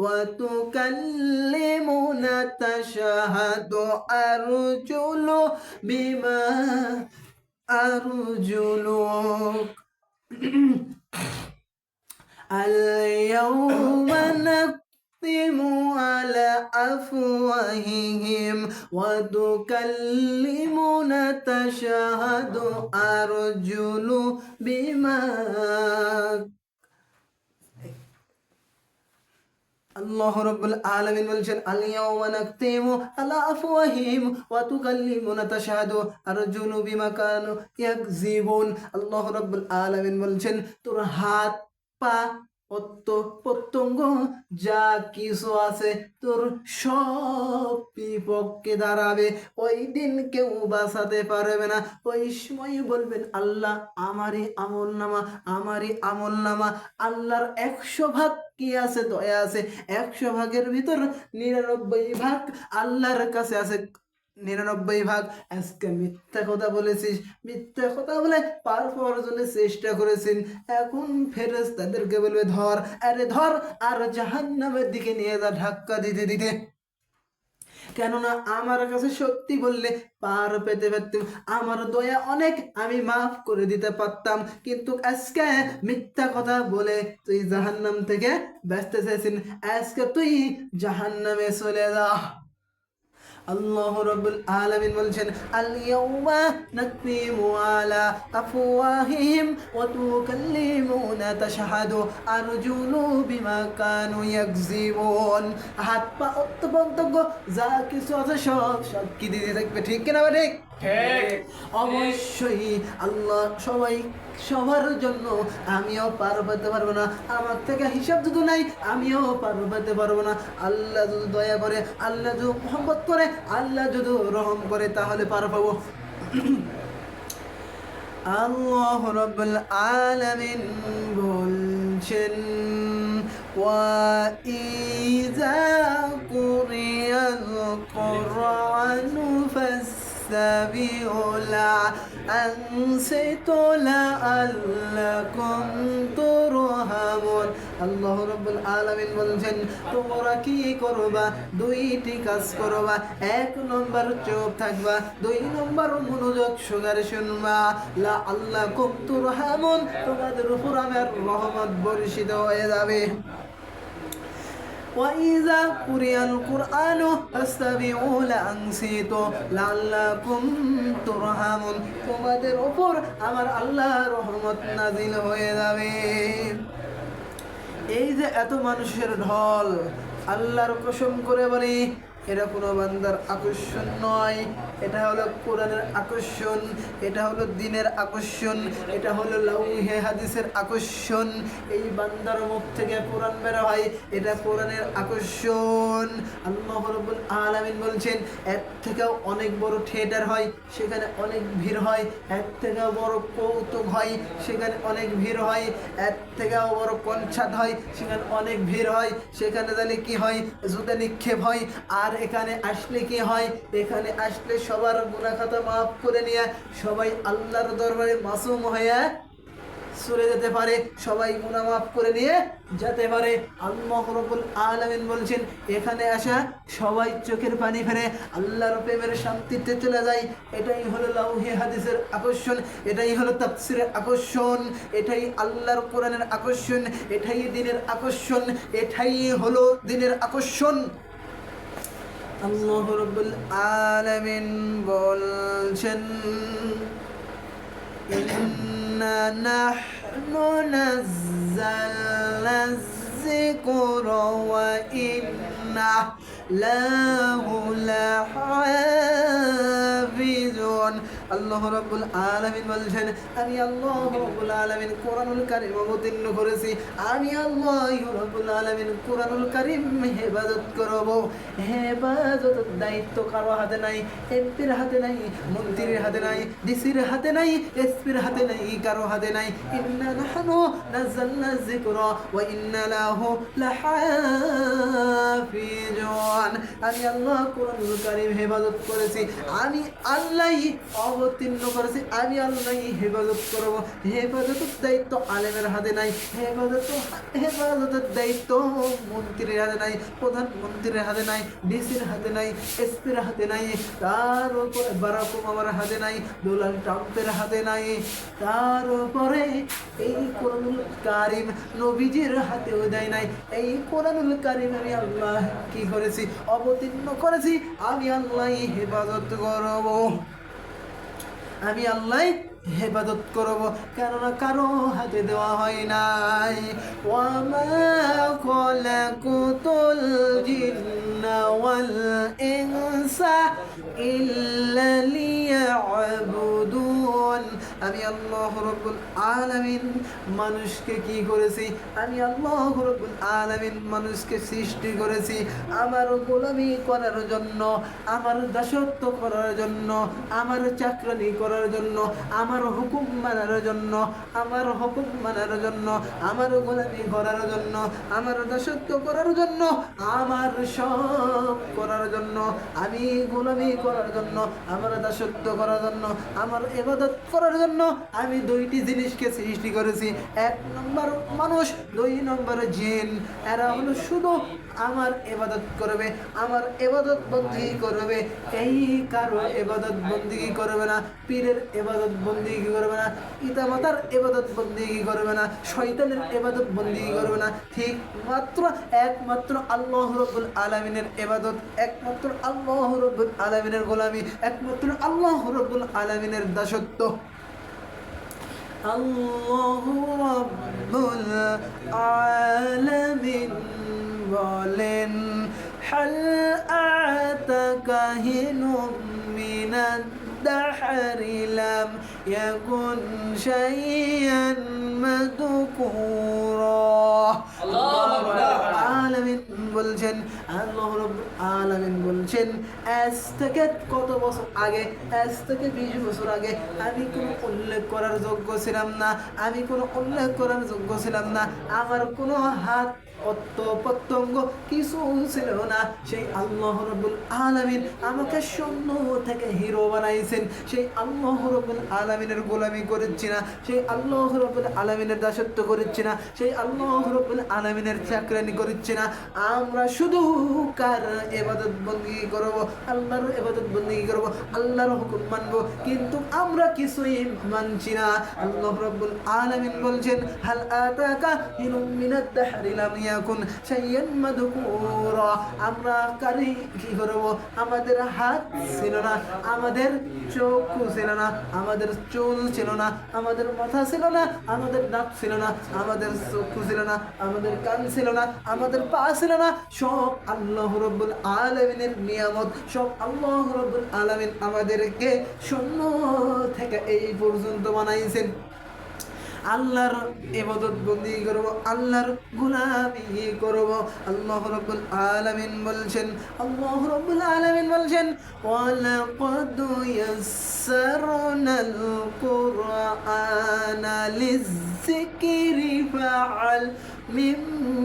وتكلمنا تشهد أرجلك اليوم نختم على أفواههم وتكلمنا تشهد أرجلهم بما আল্লাহ রাব্বুল আলামিন বলছেন আল-ইয়াওমা নাখতিমু আলা আফওয়াহিহিম ওয়া তুকাল্লিমুনা তাশহাদু আরজুলুহুম বিমা কানু ইয়াকযিবুন। আল্লাহ রাব্বুল আলামিন বলছেন তোর হাত পা প্রত্যঙ্গ যা কিছু আছে তোর সব বিপক্ষে দাঁড়াবে। ওই দিন কেউ বাঁচাতে পারবে না। ওই সময় বলবেন আল্লাহ আমারই আমল নামা। আল্লাহর 100 ভাগ কি আছে? দয়া আছে। 100 ভাগের ভিতর 99 ভাগ আল্লাহর কাছে আছে। 99 ভাগ আজকে মিথ্যা কথা বলেছিস, মিথ্যা কথা বলে পার পাওয়ার জন্য চেষ্টা করেছেন। এখন ফেরেশতাদেরকে বলবে ধর, আরে ধর, আর জাহান্নামের দিকে নিয়ে যা ধাক্কা দিতে দিতে। কেননা আমার কাছে সত্যি বললে পার পেতে পারতাম, আমার দয়া অনেক, আমি মাফ করে দিতে পারতাম। কিন্তু আজকে মিথ্যা কথা বলে তুই জাহান্নাম থেকে বাঁচতে চাইছিস, আজকে তুই জাহান্নামে চলে যা। আল্লাহ রাব্বুল আলামিন বলছেন আল-ইয়াওমা নাকতিমু আলা আফওয়াহিহিম ওয়া তুকাল্লিমুনা তাশহাদু আরজুলুহুম বিমা কানু ইয়াকযিবুন। হাত পা অন্তঃপ্রত্যঙ্গ যা কিছু আছে সব সাক্ষী দিতে থাকবে। ঠিক কিনা বা ঠিক? ঠিক। অবশ্যই আল্লাহ সবার জন্য আমিও পার পেতে পারবো না। আমার থেকে হিসাব যদি নাই আমিও পার পেতে পারবো না। আল্লাহ যদি দয়া করে, আল্লাহ যদি মোহাম্মত করে, আল্লাহ যদি রহম করে তাহলে পার পাবো। আল্লাহ রাব্বুল আলামিন বলছেন ওয়াইযা কুরিয়াল কুরআনু ফাসতাবিউ আনসিতু লাআল্লাকুম তুরহামুন। আল্লাহ রাব্বুল আলামিন বলছেন তোমরা কি করবা? দুইটি কাজ করবা। 1 নম্বর চুপ থাকবা, 2 নম্বর মনোযোগ সহকারে শুনবা। লাআল্লাকুম তুরহামুন, তোমাদের উপর আমার রহমত বর্ষিত হয়ে যাবে। وَإِذَا قُرِئَ الْقُرْآنُ فَاسْتَمِعُوا وَأَنصِتُوا لَعَلَّكُمْ تُرْحَمُونَ, তোমাদের উপর আমার আল্লাহর রহমত নাজিল হয়ে যাবে। এই যে এত মানুষের ঢল, আল্লাহর কসম করে বলি এটা কোনো বান্দার আকর্ষণ নয়, এটা হলো কোরআনের আকর্ষণ, এটা হলো দ্বীনের আকর্ষণ, এটা হলো লাউহে হাদিসের আকর্ষণ। এই বান্দার মুখ থেকে কোরআন বের হয়, এটা কোরআনের আকর্ষণ। আল্লাহ রাব্বুল আলামিন বলছেন এর থেকেও অনেক বড় থিয়েটার হয়, সেখানে অনেক ভিড় হয়। এর থেকেও বড় কৌতুক হয়, সেখানে অনেক ভিড় হয়। এর থেকেও বড় কনসার্ট হয়, সেখানে অনেক ভিড় হয়। সেখানে জানি কি হয়? জুতা নিক্ষেপ হয়। আর এখানে আসলে কি হয়? এখানে আসলে সবার গুনাহ খাতা মাফ করে নিয়ে সবাই আল্লাহর দরবারে মাসুম হয়ে চলে যেতে পারে, সবাই গুনাহ মাফ করে নিয়ে যেতে পারে। আল্লাহ রাব্বুল আলামিন বলছেন এখানে আসা সবাই চোখের পানি ফেলে আল্লাহর প্রেমের শান্তিতে চলে যায়। এটাই হলো লাউহে হাদিসের আকর্ষণ, এটাই হলো তাফসীরের আকর্ষণ, এটাই আল্লাহর কোরআনের আকর্ষণ, এটাই দ্বীনের আকর্ষণ, এটাই হলো দ্বীনের আকর্ষণ। আল্লাহ রাব্বুল আলামিন বলছেন ইন্না নাহনু নাযালনা যিকরা ওয়া ইন্না লাহু লাহাফিজুন। আল্লাহ রাব্বুল আলামিন বলছেন আমি আল্লাহ রাব্বুল আলামিন কোরআনুল কারীম অবতীর্ণ করেছি, আমি আল্লাহ রাব্বুল আলামিন কোরআনুল কারীম হেফাজত করব। হেফাজতের দায়িত্ব কারো হাতে নাই, এমপির হাতে নাই, মন্ত্রীর হাতে নাই, ডিসির হাতে নাই, এসপির হাতে নাই, কারো হাতে নাই। ইন্না নাহনু নাযালনা যিকরা ওয়া ইন্না লাহু লাহাফিজুন। আমি আল্লাহ কোরআনুল কারীম হেফাজত করেছি, আমি আল্লাহই অবতীর্ণ করেছি, আমি আল্লাহই হেফাজত করব। হেফাজতের দায়িত্ব আলেমের হাতে নাই, হেফাজতের দায়িত্ব মন্ত্রীর হাতে নাই, প্রধানমন্ত্রীর হাতে নাই, ডিসির হাতে নাই, এসপির হাতে নাই, তার উপরে বারাক ওবামার হাতে নাই, ডোনাল্ড ট্রাম্পের হাতে নাই, তার উপরে এই কোরআনুল কারীম নবীজির হাতেও দেয় নাই। এই কোরআনুল কারীম আমি আল্লাহ কি করেছি? অবতীর্ণ করেছি। আমি আল্লাহই হেফাজত করব, আমি আল্লাহ হেফাজত করব, কেননা কারো হাতে দেওয়া হয় নাই। ওয়ামা খলাকুতুল জিন্না ওয়াল ইনসা ইল্লা লিয়াবুদুন। আমি আল্লাহ রাব্বুল আলামিন মানুষকে কি করেছি? আমি আল্লাহ রাব্বুল আলামিন মানুষকে সৃষ্টি করেছি আমার গোলামি করার জন্য, আমার দাসত্ব করার জন্য, আমার চাকরানি করার জন্য, আমার হুকুম মানার জন্য, আমার হুকুম মানার জন্য, আমার গোলামি করার জন্য, আমার দাসত্ব করার জন্য, আমার সব করার জন্য, আমি গোলামি করার জন্য, আমার দাসত্ব করার জন্য, আমার ইবাদত করার জন্য আমি দুইটি জিনিসকে সৃষ্টি করেছি। এক নম্বর মানুষ, দুই নম্বর জিন। এরা হলো শুধু আমার ইবাদত করবে, আমার ইবাদত বন্দেগী করবে। এই কারো ইবাদত বন্দেগী করবে না, পীরের ইবাদত বন্দেগী করবে না, পিতামাতার ইবাদত বন্দেগী করবে না, শয়তানের ইবাদত বন্দেগী করবে না। ঠিক মাত্র একমাত্র আল্লাহ রাব্বুল আলামিনের ইবাদত, একমাত্র আল্লাহ রাব্বুল আলামিনের গোলামি, একমাত্র আল্লাহ রাব্বুল আলামিনের দাসত্ব। আল্লাহু রাব্বুল আলামিন বলেন, হাল আতাকা হিনুম মিনাদ দাহরি লাম ইয়াকুন শাইয়ান মাযকুরা। আল্লাহু আলামিন বলছেন, আল্লাহ রাব্বুল আলামিন বলছেন, আজ থেকে কত বছর আগে, আজ থেকে 20 বছর আগে আমি কোনো উল্লেখ করার যোগ্য ছিলাম না, আমি কোনো উল্লেখ করার যোগ্য ছিলাম না, আমার কোনো হাত অত্ত প্রত্যঙ্গ কিছু ছিল না। সেই আল্লাহ রাব্বুল আলামিন আমাকে শূন্য থেকে হিরো বানাইছেন। সেই আল্লাহ রাব্বুল আলামিনের গোলামি করেছি না, সেই আল্লাহ রাব্বুল আলামিনের দাসত্ব করেছি না, সেই আল্লাহ রাব্বুল আলামিনের চাকরানি করেছি না। আমরা শুধু কার ইবাদত বন্দেগী করব? আল্লাহর ইবাদত বন্দেগী করব, আল্লাহর হুকুম মানব, কিন্তু আমরা কিছুই মানছি না। আল্লাহ রাব্বুল আলামিন বলছেন, হাল আতাকা হিনুম মিনাদ দাহরি লাম ইয়াকুন শাইয়ান মাযকুরা। আমরা কারি কি করব? আমাদের হাত ছিল না, আমাদের চক্ষু ছিল না, আমাদের চুল ছিল না, আমাদের মাথা ছিল না, আমাদের দাঁত ছিল না, আমাদের চক্ষু ছিল না, আমাদের কান ছিল না, আমাদের পা ছিল না। সব আল্লাহ রাব্বুল আলামিনের নিয়ামত, সব আল্লাহ রাব্বুল আলামিন আমাদেরকে শূন্য থেকে এই পর্যন্ত বানাইছেন। আল্লাহর ইবাদত বন্দেগী করব, আল্লাহর গোলামি করব। আল্লাহ রাব্বুল আলামিন বলছেন, আল্লাহ রাব্বুল আলামিন বলছেন, ওয়ালাকাদ ইয়াসসারনাল কুরআনা লিযযিকরি ফাআল মিন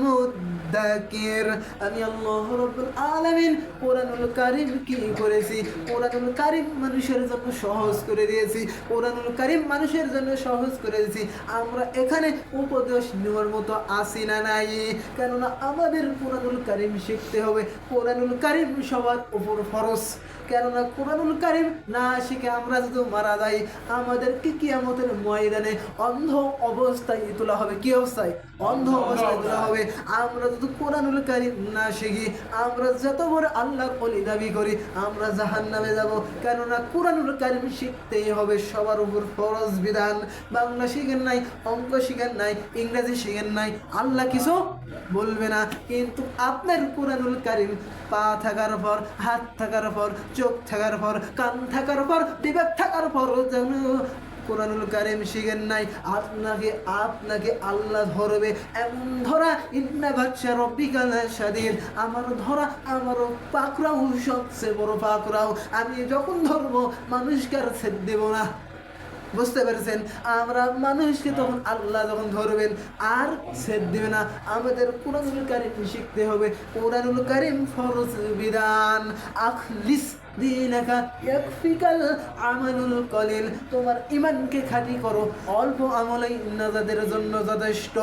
মুদ্দাকির। আমি আল্লাহ রাব্বুল আলামিন কোরআনুল কারীম কি করেছি? কোরআনুল কারীম মানুষের জন্য সহজ করে দিয়েছি, কোরআনুল কারীম মানুষের জন্য সহজ করে দিয়েছি। আমরা এখানে উপদেশ নেওয়ার মতো আসি না নাই, কেননা আমাদের কোরআনুল কারীম শিখতে হবে। কোরআনুল কারীম সবার উপর ফরজ, কেননা কোরআনুল কারীম না শিখে আমরা যদি মারা যাই, আমাদেরকে কিয়ামতের ময়দানে অন্ধ অবস্থায় তোলা হবে। কি অবস্থায়? অন্ধ অবস্থায় তোলা হবে। আমরা যদি কোরআনুল কারীম না শিখি, আমরা যত বড় আল্লাহর ওলি দাবি করি, আমরা জাহান্নামে যাব। কেননা কোরআনুল কারীম শিখতেই হবে, সবার উপর ফরজ বিধান। বাংলা শিখেন নাই, অঙ্ক শিখেন নাই, ইংরেজি শিখেন নাই, আল্লাহ কিছু বলবে না। কিন্তু আপনার কোরআনুল কারীম পা থাকার পর, হাত থাকার পর, চোখ থাকার পর, কান থাকার পর, বিবেক থাকার পর যেন কোরআনুল কারীম শিখেন নাই, আপনাকে আল্লাহ ধরবে। এমন ধরা, ইন্না বাদশা রব্বিকা লাশাদীদ। আমার ধরা, আমার পাকড়াও সবচেয়ে বড় পাকড়াও। আমি যখন ধরবো মানুষকে আর ছেড়ে দেব না। বুঝতে পেরেছেন? আমরা মানুষকে তখন আল্লাহ যখন ধরবেন আর ছেদ দিবে না। আমাদের কোরআনুল কারীম শিখতে হবে। কোরআনুল কারীম ফরজ বিধান। আখলিস দীনাকা ইয়াকফিকাল আমালুল কলিল। তোমার ঈমানকে খাঁটি করো, অল্প আমলেই নাজাতের জন্য যথেষ্ট।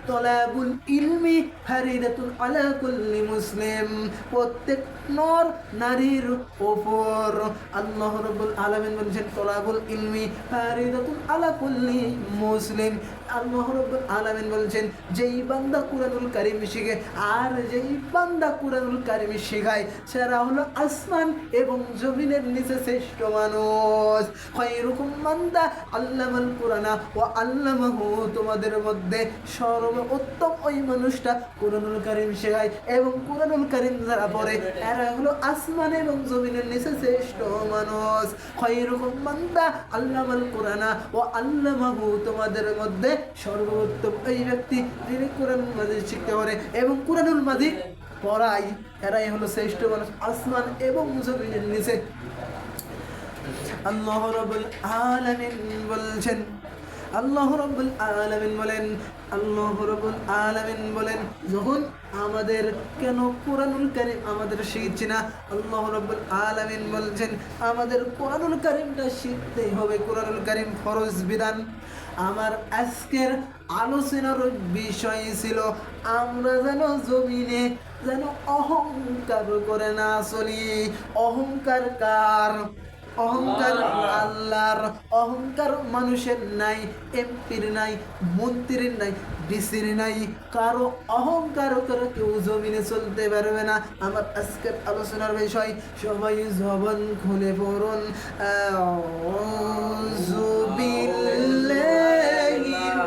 তলাবুল ইলমি ফারিদাতুন আলা কুল্লি মুসলিম। প্রত্যেক নর নারীর ওপর আল্লাহ রাব্বুল আলামিন বলেছেন তলাবুল ইলমি ফারিদাতুন আলা কুল্লি মুসলিম। আল্লাহ রাব্বুল আলামিন বলেছেন যেই বান্দা কুরআনুল কারীম শিখে আর যেই বান্দা কুরআনুল কারীম শেখায় সেরা হলো আসমান এবং জমিনের নিচে শ্রেষ্ঠ মানুষ। খায়রুকুম মান আল্লামাল কুরআনা ওয়া আল্লামাহু। তোমাদের মধ্যে সর্বোত্তম ওই মানুষটা কুরআনুল কারীম শেখায় এবং কুরআনুল কারীম যারা পড়ে এরা হলো আসমান এবং জমিনের নিচে শ্রেষ্ঠ মানুষ। খায়রুকুম মান আল্লামাল কুরআনা ওয়া আল্লামাহু। তোমাদের মধ্যে সর্বোত্তম ওই ব্যক্তি যিনি কুরআনুল মাজিদ শিখতে পারে এবং কুরআনুল মাজিদ পড়ায়, এরাই হলো শ্রেষ্ঠ মানুষ আসমান এবং জমিনের নিচে। আল্লাহ রাব্বুল আলামিন বলছেন, আল্লাহ রাব্বুল আলামিন বলেন, আল্লাহ রাব্বুল আলামিন বলেন যখন আমাদের কেন কুরআনুল কারীম আমাদের শিখছি না, আল্লাহ রাব্বুল আলামিন বলছেন আমাদের কুরআনুল কারীমটা শিখতেই হবে। কুরআনুল কারীম ফরজ বিধান। আমার আজকের আলোচনার বিষয় ছিল আমরা যেন জমিনে যেন অহংকার করে না চলি। অহংকার কার? অহংকার আল্লাহর। অহংকার মানুষের নাই, এমপির নাই, মন্ত্রীর নাই, ডিসির নাই, কারো অহংকার করে কেউ জমিনে চলতে পারবে না। আমার আজকের আলোচনার বিষয় সবাই জবান খুলে পড়ুন আউযু বিল্লাহি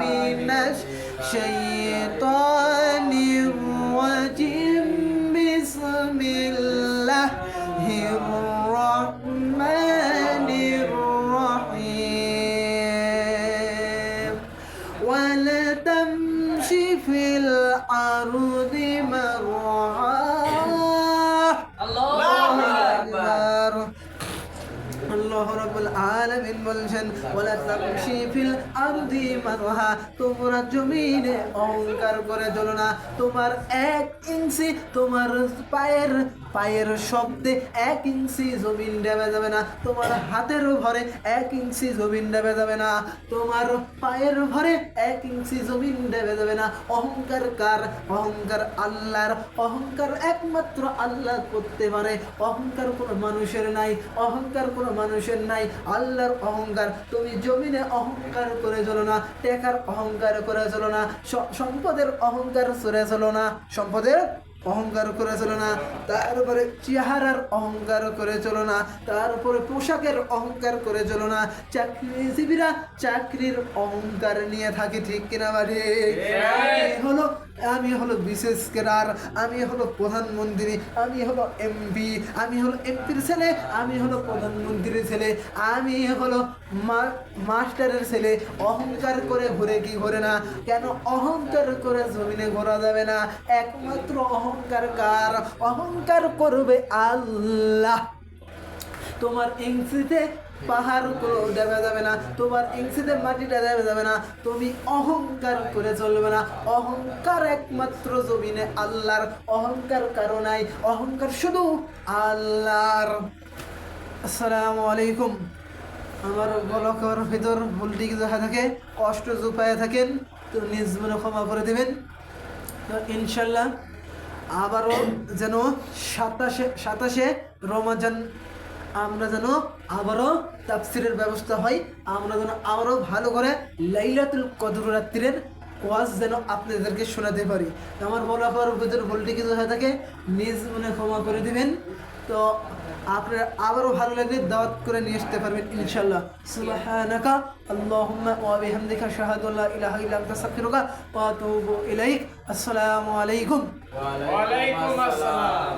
মিনাশ শাইতানির রাজিম। বিসমিল্লাহির রাহমানির রাহিম। ওয়ালা তামশি ফিল আরদি মারহা। আল্লাহু আকবার। আল্লাহ রাব্বুল আলামিন বলছেন ওয়ালা তামশি ফিল আরদি মারহা। তোমরা জমিনে অহংকার করে চলো না। তোমার 1 ইঞ্চি তোমার পায়ের শব্দে 1 ইঞ্চি জমিন ডেবে যাবে না। তোমার হাতের ভরে 1 ইঞ্চি জমিন ডেবে যাবে না। তোমার পায়ের ভরে 1 ইঞ্চি জমিন ডেবে যাবে না। অহংকার কার? অহংকার আল্লাহর। অহংকার একমাত্র আল্লাহ করতে পারে। অহংকার কোনো মানুষের নাই, অহংকার কোনো মানুষের নাই, আল্লাহর অহংকার। তুমি জমিনে অহংকার করে চলো না, টাকার অহংকার করে চলো না, সম্পদের অহংকার করে চলো না, সম্পদের অহংকার করে চলো না, তারপরে চেহারার অহংকার করে চলো না, তারপরে পোশাকের অহংকার করে চলো না। চাকরিজীবীরা চাকরির অহংকার নিয়ে থাকে, ঠিক কিনা বাড়ি? আমি হলো বিশেষ ক্যাডার, আমি হলো প্রধানমন্ত্রী, আমি হলো এমপি, আমি হলো এমপির ছেলে, আমি হলো প্রধানমন্ত্রীর ছেলে, আমি হলো মাস্টারের ছেলে। অহংকার করে ঘুরে কি ঘুরে না কেন? অহংকার করে জমিনে ঘোরা যাবে না। একমাত্র অহংকার কার? অহংকার করবে আল্লাহ। তোমার ইঞ্চিতে পাহাড় দেওয়া যাবে না, তোমার ইঞ্চিতে মাটিটা দেওয়া যাবে না। তুমি অহংকার করে চলবে না। অহংকার একমাত্র জমিনে আল্লাহর। অহংকার কারো নাই, অহংকার শুধু আল্লাহর। আসসালামু আলাইকুম। আমার বলকের ভিতর ভুলটি কিছু হয়ে থাকে, কষ্ট পায়ে থাকেন তো নিজ মনে ক্ষমা করে দেবেন। তো ইনশাল্লাহ আবারও যেন 27শে রমজান আমরা যেন আবারও তাফসিরের ব্যবস্থা হয়, আমরা যেন আবারও ভালো করে লাইলাতুল কদর রাত্রির ওয়াজ যেন আপনাদেরকে শোনাতে পারি। আমার বলার ভিতর ভুলটি কিছু হয়ে থাকে নিজ মনে ক্ষমা করে দিবেন। তো আপনারা আবারও ভালো লাগলে দাওয়াত করে নিয়ে আসতে পারবেন ইনশাল্লাহ। সুবহানাকা আল্লাহুম্মা ওয়া বিহামদিকা আশহাদু আল্লা ইলাহা ইল্লা আনতা আস্তাগফিরুকা ওয়া আতুবু ইলাইক। আসসালামু আলাইকুম। ওয়া আলাইকুম আসসালাম।